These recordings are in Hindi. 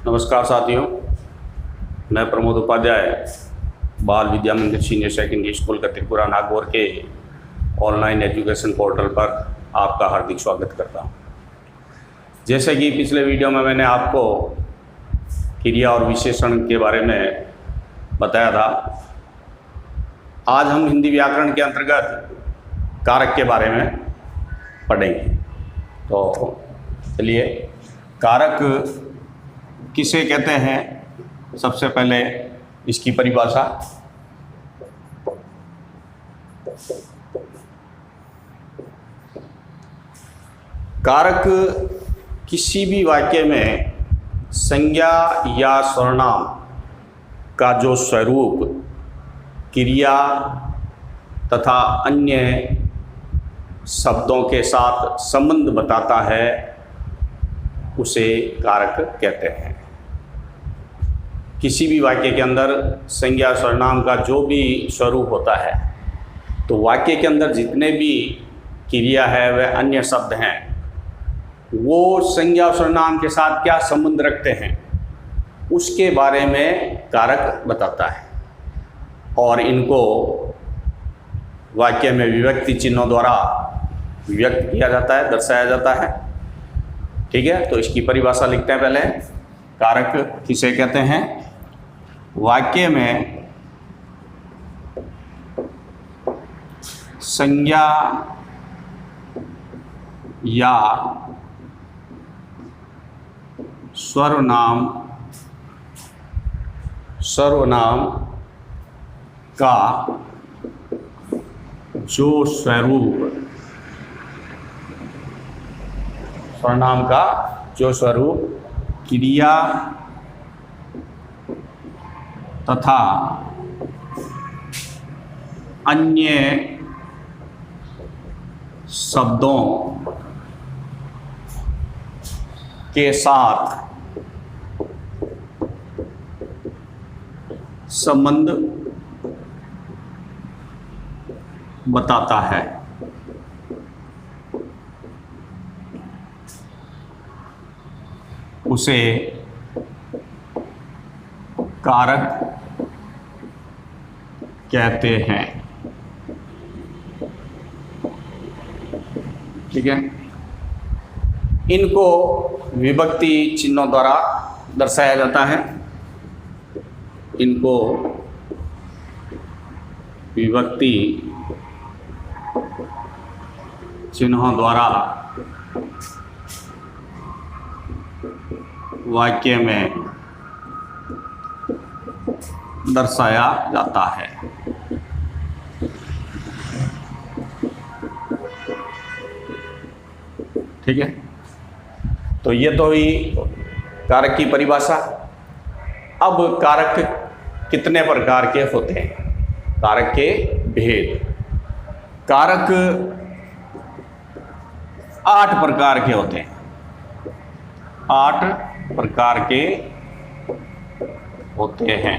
नमस्कार साथियों, मैं प्रमोद उपाध्याय बाल विद्या मंदिर सीनियर सेकेंडरी स्कूल का त्रिपुरा नागौर के ऑनलाइन एजुकेशन पोर्टल पर आपका हार्दिक स्वागत करता हूं। जैसे कि पिछले वीडियो में मैंने आपको क्रिया और विशेषण के बारे में बताया था, आज हम हिंदी व्याकरण के अंतर्गत कारक के बारे में पढ़ेंगे। तो चलिए, कारक किसे कहते हैं, सबसे पहले इसकी परिभाषा। कारक किसी भी वाक्य में संज्ञा या सर्वनाम का जो स्वरूप, क्रिया तथा अन्य शब्दों के साथ संबंध बताता है, उसे कारक कहते हैं। किसी भी वाक्य के अंदर संज्ञा सर्वनाम का जो भी स्वरूप होता है, तो वाक्य के अंदर जितने भी क्रिया है वह अन्य शब्द हैं, वो संज्ञा सर्वनाम के साथ क्या संबंध रखते हैं, उसके बारे में कारक बताता है। और इनको वाक्य में विभक्ति चिन्हों द्वारा व्यक्त किया जाता है, दर्शाया जाता है। ठीक है, तो इसकी परिभाषा लिखते हैं पहले। कारक किसे कहते हैं? वाक्य में संज्ञा या सर्वनाम का जो स्वरूप, सर्वनाम का जो स्वरूप, क्रिया तथा अन्य शब्दों के साथ संबंध बताता है, उसे कारक कहते हैं। ठीक है, इनको विभक्ति चिन्हों द्वारा दर्शाया जाता है। इनको विभक्ति चिन्हों द्वारा वाक्य में दर्शाया जाता है। ठीक है, तो ये तो हुई कारक की परिभाषा। अब कारक कितने प्रकार के होते हैं, कारक के भेद। कारक 8 प्रकार के होते हैं, 8 प्रकार के होते हैं।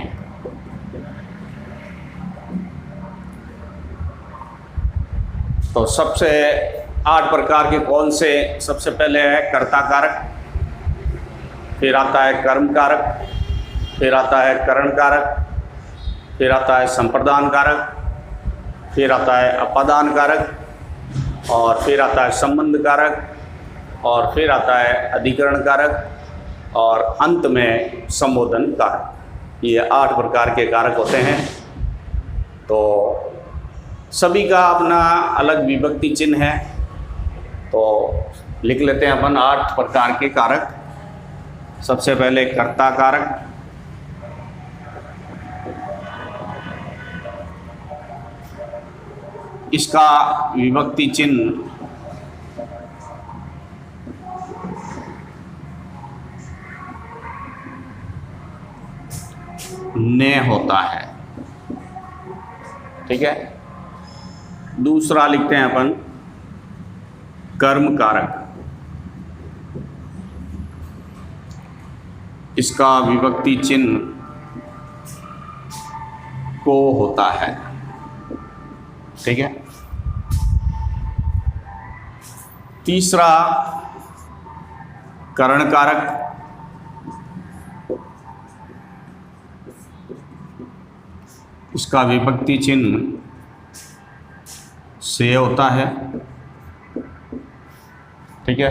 तो सबसे 8 प्रकार के कौन से? सबसे पहले है कर्ता कारक, फिर आता है कर्म कारक, फिर आता है करण कारक, फिर आता है संप्रदान कारक, फिर आता है अपादान कारक, और फिर आता है संबंध कारक, और फिर आता है अधिकरण कारक, और अंत में संबोधन कारक। ये 8 प्रकार के कारक होते हैं। तो सभी का अपना अलग विभक्ति चिन्ह है, तो लिख लेते हैं अपन 8 प्रकार के कारक। सबसे पहले कर्ता कारक। इसका विभक्ति चिन्ह ने होता है। ठीक है, दूसरा लिखते हैं अपन कर्म कारक। इसका विभक्ति चिन्ह को होता है। ठीक है, तीसरा करण कारक। इसका विभक्ति चिन्ह से होता है। ठीक है।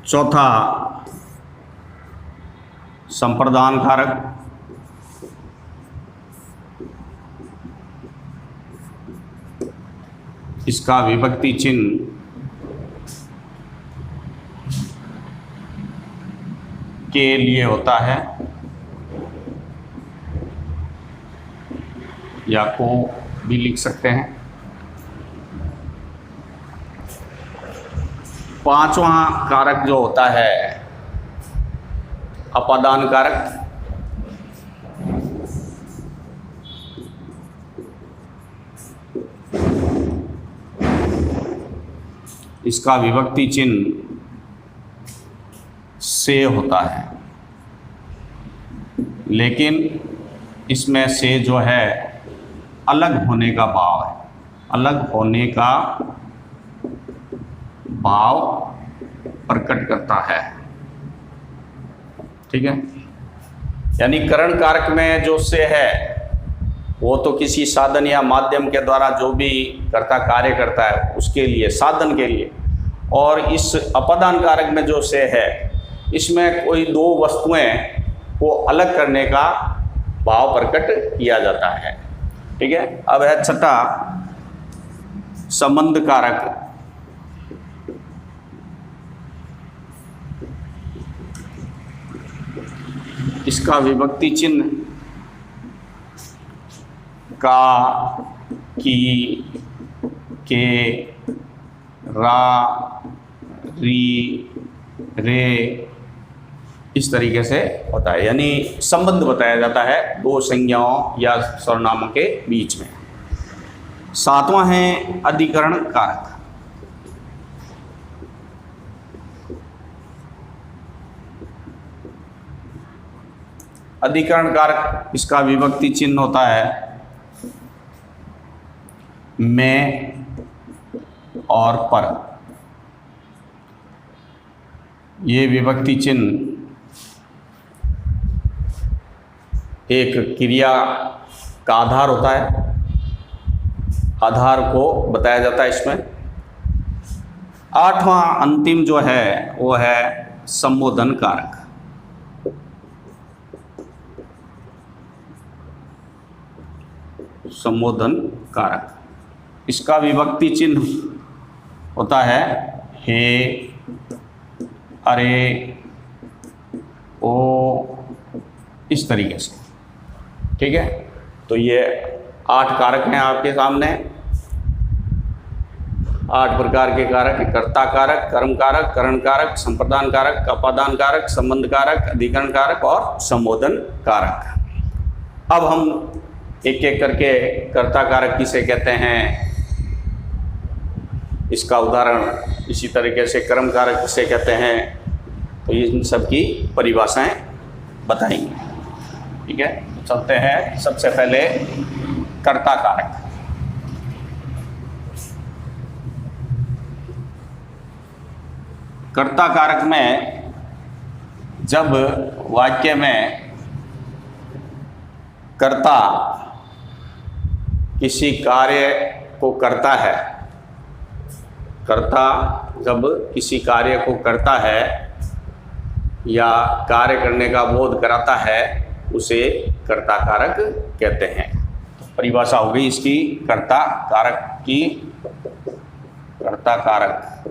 चौथा संप्रदान कारक, इसका विभक्ति चिन्ह के लिए होता है या को भी लिख सकते हैं। पांचवा कारक जो होता है अपादान कारक, इसका विभक्ति चिन्ह से होता है, लेकिन इसमें से जो है अलग होने का भाव है, अलग होने का भाव प्रकट करता है। ठीक है। यानी करण कारक में जो से है वो तो किसी साधन या माध्यम के द्वारा जो भी कर्ता कार्य करता है उसके लिए, साधन के लिए, और इस अपादान कारक में जो से है इसमें कोई दो वस्तुएं को अलग करने का भाव प्रकट किया जाता है। ठीक है। अब है छठा संबंध कारक, इसका विभक्ति चिन्ह का, की, के, रा, री, रे, इस तरीके से होता है। यानी संबंध बताया जाता है दो संज्ञाओं या सर्वनामों के बीच में। सातवां है अधिकरण कारक, अधिकरण कारक इसका विभक्ति चिन्ह होता है में और पर। ये विभक्ति चिन्ह एक क्रिया का आधार होता है, आधार को बताया जाता है इसमें। आठवां अंतिम जो है वो है संबोधन कारक, संबोधन कारक, इसका विभक्ति चिन्ह होता है हे, अरे, ओ, इस तरीके से। ठीक है। तो ये 8 कारक हैं आपके सामने, 8 प्रकार के कारक: कर्ता कारक, कर्म कारक, करण कारक, संप्रदान कारक, अपादान कारक, संबंध कारक, अधिकरण कारक और संबोधन कारक। अब हम एक एक करके कर्ता कारक किसे कहते हैं इसका उदाहरण, इसी तरीके से कर्म कारक किसे कहते हैं, तो इन सब की परिभाषाएं बताएंगे। ठीक है। तो चलते हैं सबसे पहले कर्ता कारक। कर्ता कारक में जब वाक्य में कर्ता किसी कार्य को करता है, कर्ता जब किसी कार्य को करता है या कार्य करने का बोध कराता है उसे कर्ता कारक कहते हैं। परिभाषा हो गई इसकी कर्ता कारक की। कर्ता कारक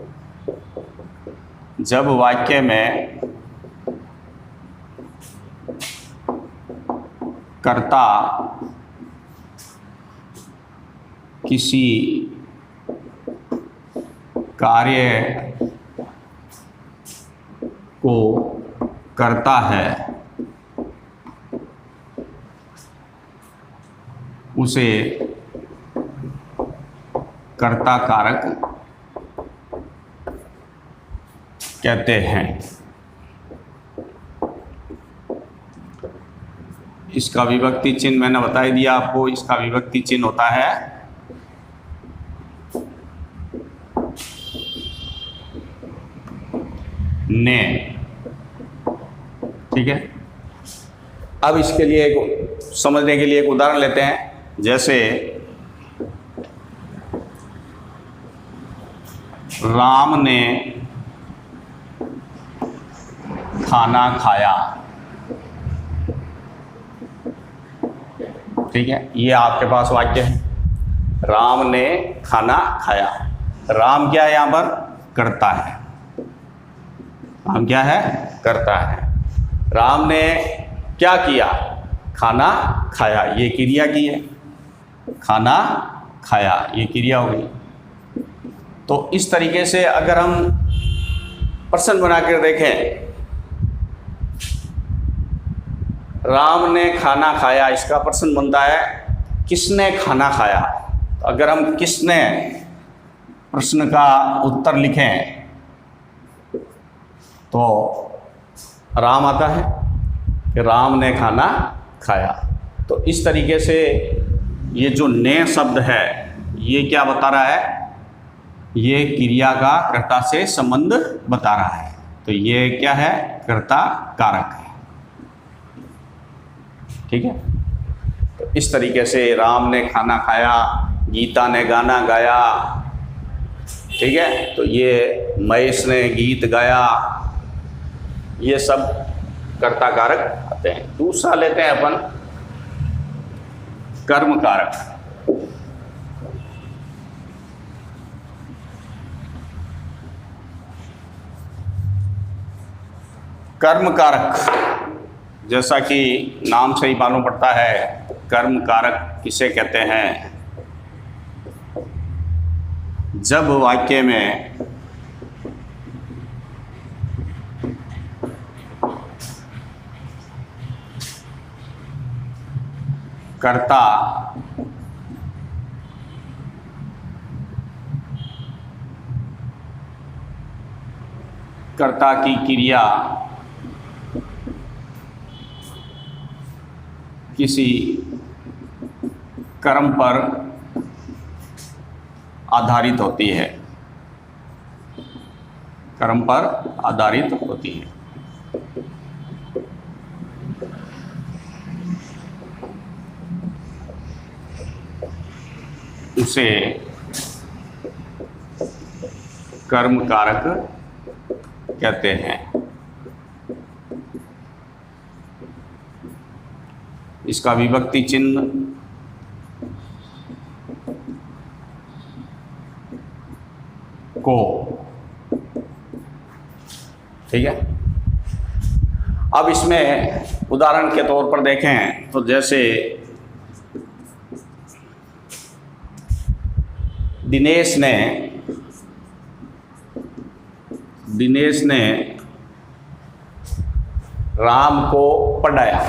जब वाक्य में कर्ता किसी कार्य को करता है उसे कर्ता कारक कहते हैं। इसका विभक्ति चिन्ह मैंने बता ही दिया आपको, इसका विभक्ति चिन्ह होता है ने। ठीक है। अब इसके लिए समझने के लिए एक उदाहरण लेते हैं। जैसे राम ने खाना खाया, ठीक है, ये आपके पास वाक्य है। राम ने खाना खाया। राम क्या है? यहाँ पर करता है। राम क्या है? करता है। राम ने क्या किया? खाना खाया, ये क्रिया की है। खाना खाया, ये क्रिया हो गई। तो इस तरीके से अगर हम प्रश्न बनाकर देखें, राम ने खाना खाया, इसका प्रश्न बनता है किसने खाना खाया। तो अगर हम किसने प्रश्न का उत्तर लिखें तो राम आता है कि राम ने खाना खाया। तो इस तरीके से ये जो ने शब्द है ये क्या बता रहा है? ये क्रिया का कर्ता से संबंध बता रहा है। तो ये क्या है? कर्ता कारक है, ठीक है। तो इस तरीके से राम ने खाना खाया, गीता ने गाना गाया, ठीक है। तो ये महेश ने गीत गाया, ये सब कर्ता कारक आते हैं। दूसरा लेते हैं अपन कर्म कारक। कर्म कारक जैसा कि नाम से ही मालूम पड़ता है, कर्म कारक किसे कहते हैं? जब वाक्य में कर्ता की क्रिया किसी कर्म पर आधारित होती है, कर्म पर आधारित होती है, उसे कर्म कारक कहते हैं। इसका विभक्ति चिन्ह को, ठीक है। अब इसमें उदाहरण के तौर पर देखें तो जैसे दिनेश ने राम को पढ़ाया,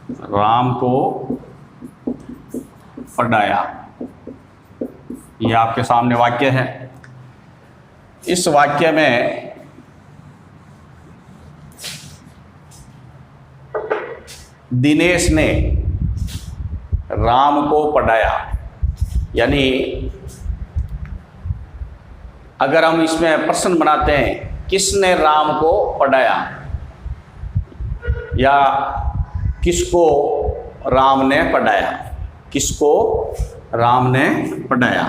राम को पढ़ाया, ये आपके सामने वाक्य है। इस वाक्य में दिनेश ने राम को पढ़ाया, यानी अगर हम इसमें प्रश्न बनाते हैं किसने राम को पढ़ाया या किसको राम ने पढ़ाया, किसको राम ने पढ़ाया,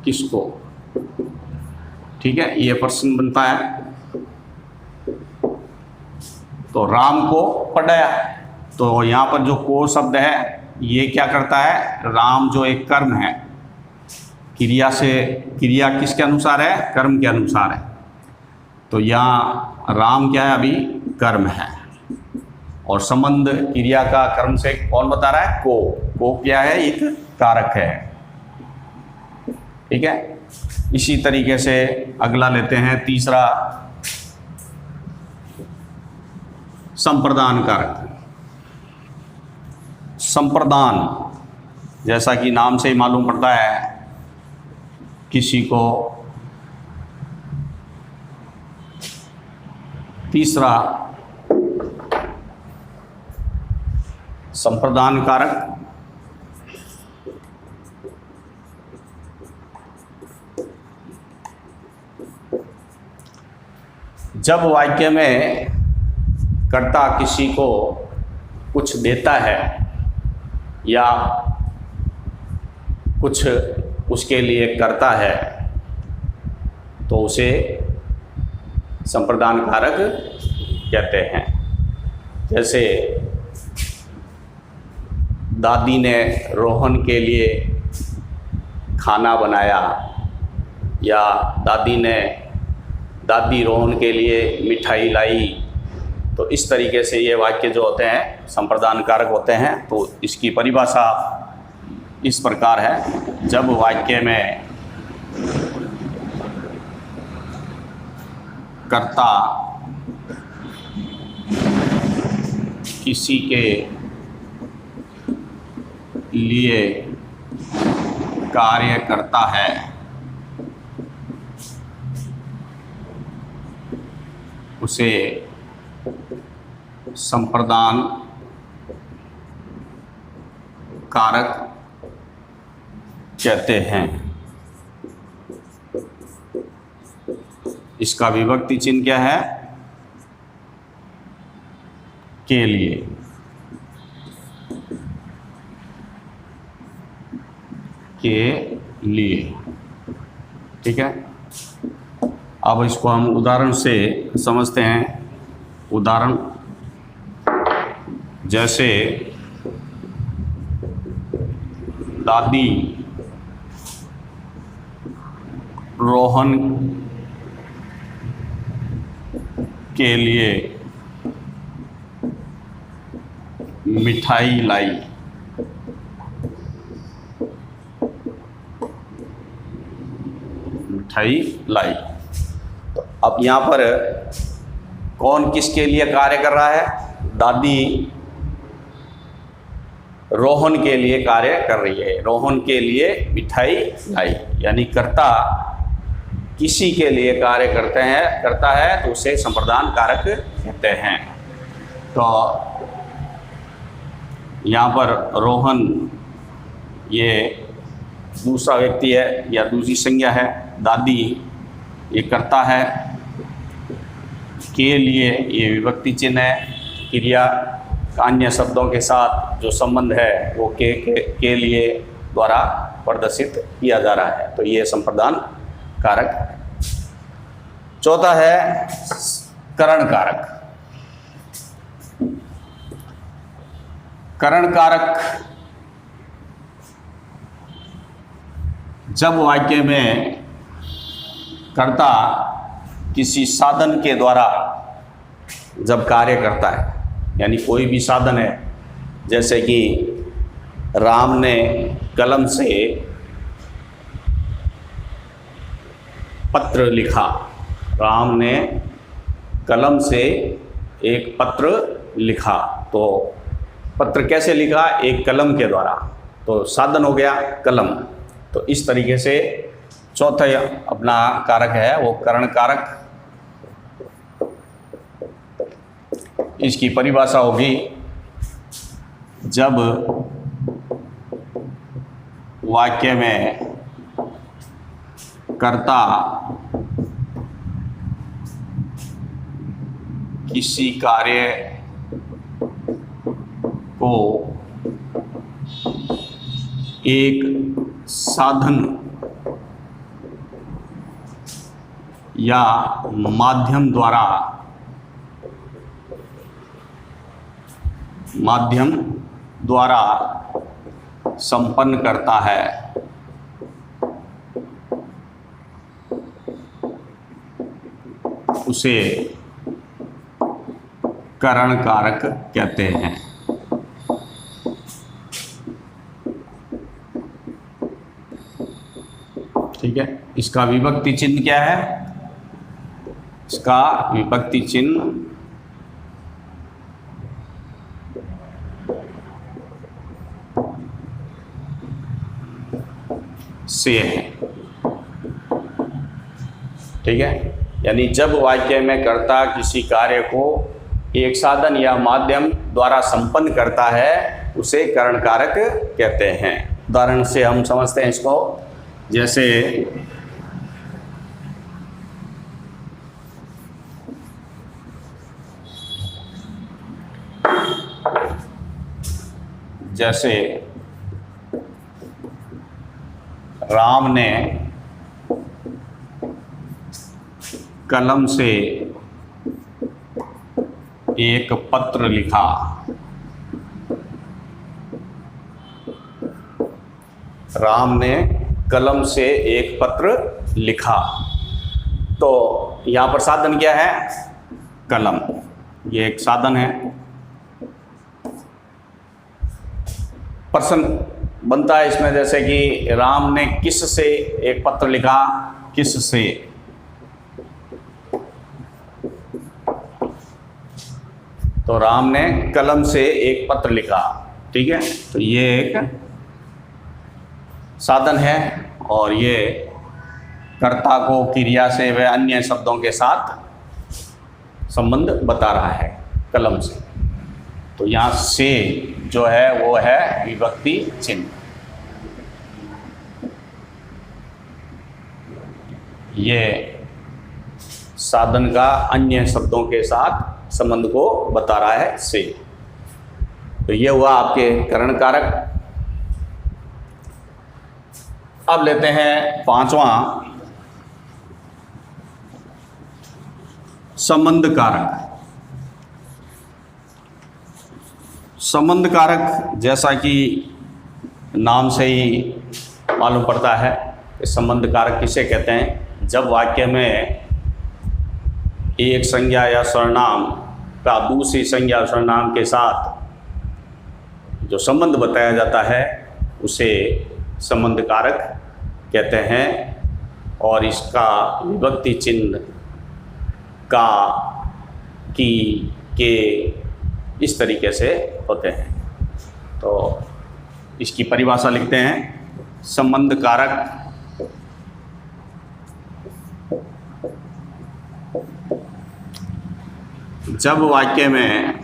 किसको, ठीक है, ये प्रश्न बनता है। तो राम को पढ़ाया, तो यहाँ पर जो को शब्द है ये क्या करता है? राम जो एक कर्म है, क्रिया किसके अनुसार है? कर्म के अनुसार है। तो यहाँ राम क्या है? अभी कर्म है, और संबंध क्रिया का कर्म से कौन बता रहा है? को क्या है? एक कारक है, ठीक है। इसी तरीके से अगला लेते हैं, तीसरा संप्रदान कारक। संप्रदान जैसा कि नाम से ही मालूम पड़ता है, किसी को तीसरा संप्रदान कारक जब वाक्य में कर्ता किसी को कुछ देता है या कुछ उसके लिए करता है तो उसे संप्रदान कारक कहते हैं। जैसे दादी ने रोहन के लिए खाना बनाया या दादी रोहन के लिए मिठाई लाई, तो इस तरीके से ये वाक्य जो होते हैं संप्रदान कारक होते हैं। तो इसकी परिभाषा इस प्रकार है, जब वाक्य में कर्ता किसी के लिए कार्य करता है उसे संप्रदान कारक कहते हैं। इसका विभक्ति चिन्ह क्या है? के लिए। के लिए, ठीक है। अब इसको हम उदाहरण से समझते हैं। उदाहरण जैसे दादी रोहन के लिए मिठाई लाई। तो अब यहाँ पर कौन किसके लिए कार्य कर रहा है? दादी रोहन के लिए कार्य कर रही है। रोहन के लिए मिठाई लाई, यानी कर्ता किसी के लिए कार्य करता है तो उसे संप्रदान कारक कहते हैं। तो यहाँ पर रोहन ये दूसरा व्यक्ति है या दूसरी संज्ञा है, दादी ये कर्ता है, के लिए ये विभक्ति चिन्ह है। क्रिया अन्य शब्दों के साथ जो संबंध है वो के लिए द्वारा प्रदर्शित किया जा रहा है, तो ये संप्रदान कारक। चौथा है करण कारक। करण कारक जब वाक्य में कर्ता किसी साधन के द्वारा जब कार्य करता है, यानी कोई भी साधन है, जैसे कि राम ने कलम से पत्र लिखा। राम ने कलम से एक पत्र लिखा, तो पत्र कैसे लिखा? एक कलम के द्वारा, तो साधन हो गया कलम। तो इस तरीके से चौथा अपना कारक है वो करण कारक। इसकी परिभाषा होगी, जब वाक्य में कर्ता किसी कार्य को एक साधन या माध्यम द्वारा संपन्न करता है, उसे करण कारक कहते हैं। ठीक है। इसका विभक्ति चिन्ह क्या है? इसका विभक्ति चिन्ह से है। ठीक है, यानी जब वाक्य में कर्ता किसी कार्य को एक साधन या माध्यम द्वारा संपन्न करता है उसे करण कारक कहते हैं। उदाहरण से हम समझते हैं इसको। जैसे जैसे राम ने कलम से एक पत्र लिखा। राम ने कलम से एक पत्र लिखा। तो यहाँ पर साधन क्या है? कलम। ये एक साधन है। प्रश्न बनता है इसमें जैसे कि राम ने किस से एक पत्र लिखा? किस से? तो राम ने कलम से एक पत्र लिखा। ठीक है, तो ये एक साधन है और ये कर्ता को क्रिया से व अन्य शब्दों के साथ संबंध बता रहा है कलम से। तो यहाँ से जो है वो है विभक्ति चिन्ह। ये साधन का अन्य शब्दों के साथ संबंध को बता रहा है से। तो ये हुआ आपके करण कारक। अब लेते हैं पांचवा, संबंध कारक। संबंध कारक जैसा कि नाम से ही मालूम पड़ता है कि संबंध कारक किसे कहते हैं? जब वाक्य में एक संज्ञा या सर्वनाम का दूसरी संज्ञा या सर्वनाम के साथ जो संबंध बताया जाता है उसे संबंध कारक कहते हैं। और इसका विभक्ति चिन्ह का, की, के इस तरीके से होते हैं। तो इसकी परिभाषा लिखते हैं। संबंध कारक जब वाक्य में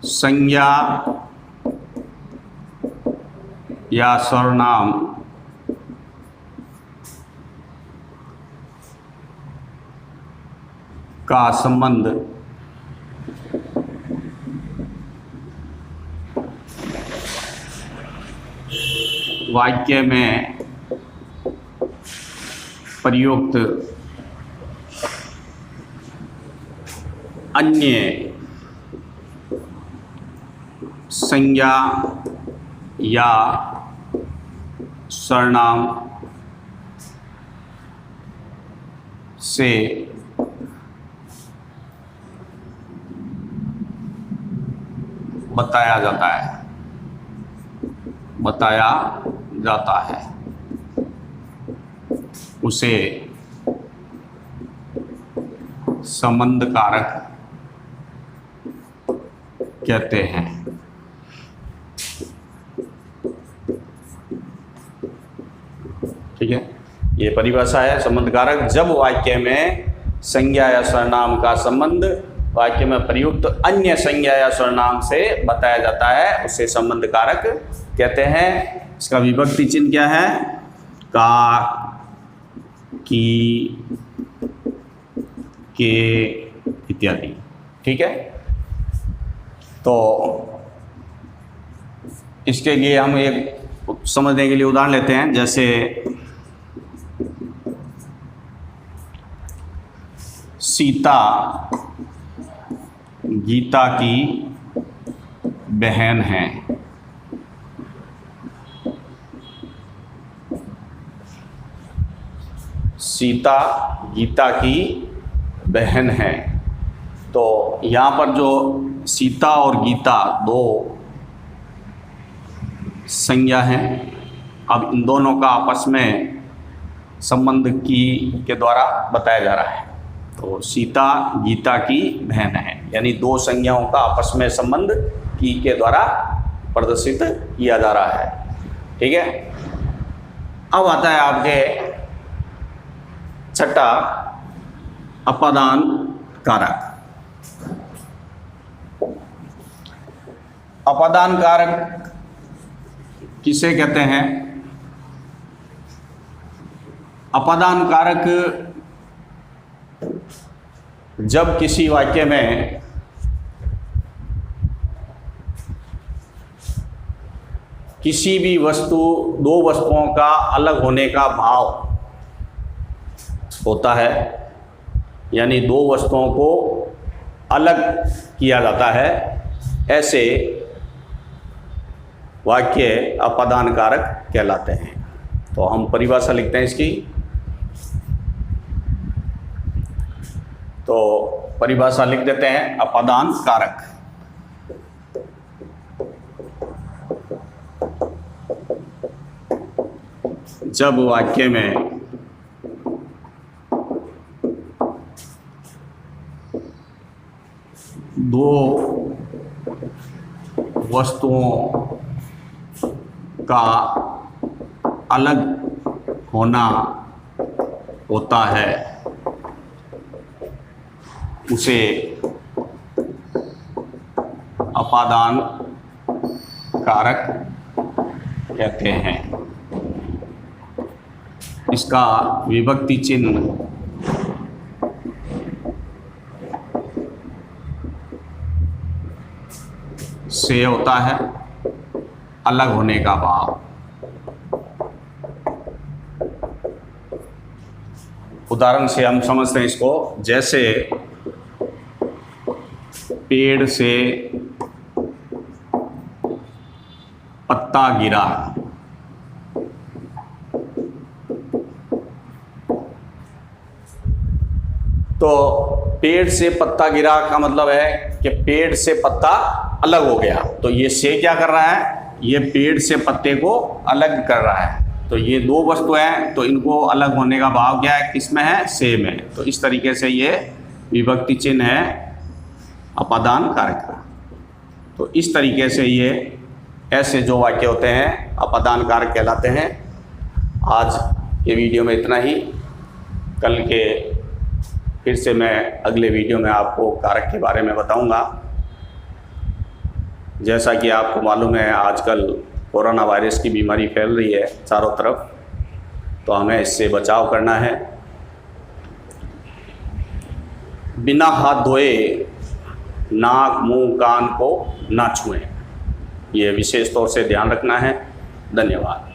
संज्ञा या सर्वनाम का संबंध वाक्य में प्रयुक्त अन्य संज्ञा या सर्वनाम से बताया जाता है उसे संबंध कारक कहते हैं। ठीक है, ये परिभाषा है संबंध कारक। जब वाक्य में संज्ञा या सर्वनाम का संबंध वाक्य में प्रयुक्त अन्य संज्ञा या सर्वनाम से बताया जाता है उसे संबंध कारक कहते हैं। इसका विभक्ति चिन्ह क्या है? का, की, के इत्यादि। ठीक है, तो इसके लिए हम एक समझने के लिए उदाहरण लेते हैं। जैसे सीता गीता की बहन है। सीता गीता की बहन है। तो यहाँ पर जो सीता और गीता दो संज्ञा हैं। अब इन दोनों का आपस में संबंध की के द्वारा बताया जा रहा है। तो सीता गीता की बहन है, यानी दो संज्ञाओं का आपस में संबंध की के द्वारा प्रदर्शित किया जा रहा है। ठीक है, अब आता है आपके छठा, अपादान कारक। अपादान कारक किसे कहते हैं? अपादान कारक जब किसी वाक्य में किसी भी वस्तु, दो वस्तुओं का अलग होने का भाव होता है, यानी दो वस्तुओं को अलग किया जाता है, ऐसे वाक्य अपादान कारक कहलाते हैं। तो हम परिभाषा लिखते हैं इसकी। तो परिभाषा लिख देते हैं अपादान कारक। जब वाक्य में दो वस्तुओं का अलग होना होता है, उसे अपादान कारक कहते हैं। इसका विभक्ति चिन्ह से होता है, अलग होने का भाव। उदाहरण से हम समझते हैं इसको, जैसे पेड़ से पत्ता गिरा, तो पेड़ से पत्ता गिरा का मतलब है कि पेड़ से पत्ता अलग हो गया। तो ये से क्या कर रहा है, ये पेड़ से पत्ते को अलग कर रहा है। तो ये दो वस्तु हैं, तो इनको अलग होने का भाव क्या है, किसमें है, से में। तो इस तरीके से ये विभक्ति चिन्ह है अपादान कारक का। तो इस तरीके से ये ऐसे जो वाक्य होते हैं अपादान कारक कहलाते हैं। आज के वीडियो में इतना ही। कल के फिर से मैं अगले वीडियो में आपको कारक के बारे में बताऊंगा। जैसा कि आपको मालूम है आजकल कोरोना वायरस की बीमारी फैल रही है चारों तरफ, तो हमें इससे बचाव करना है। बिना हाथ धोए नाक, मुंह, कान को ना छुएं, ये विशेष तौर से ध्यान रखना है। धन्यवाद।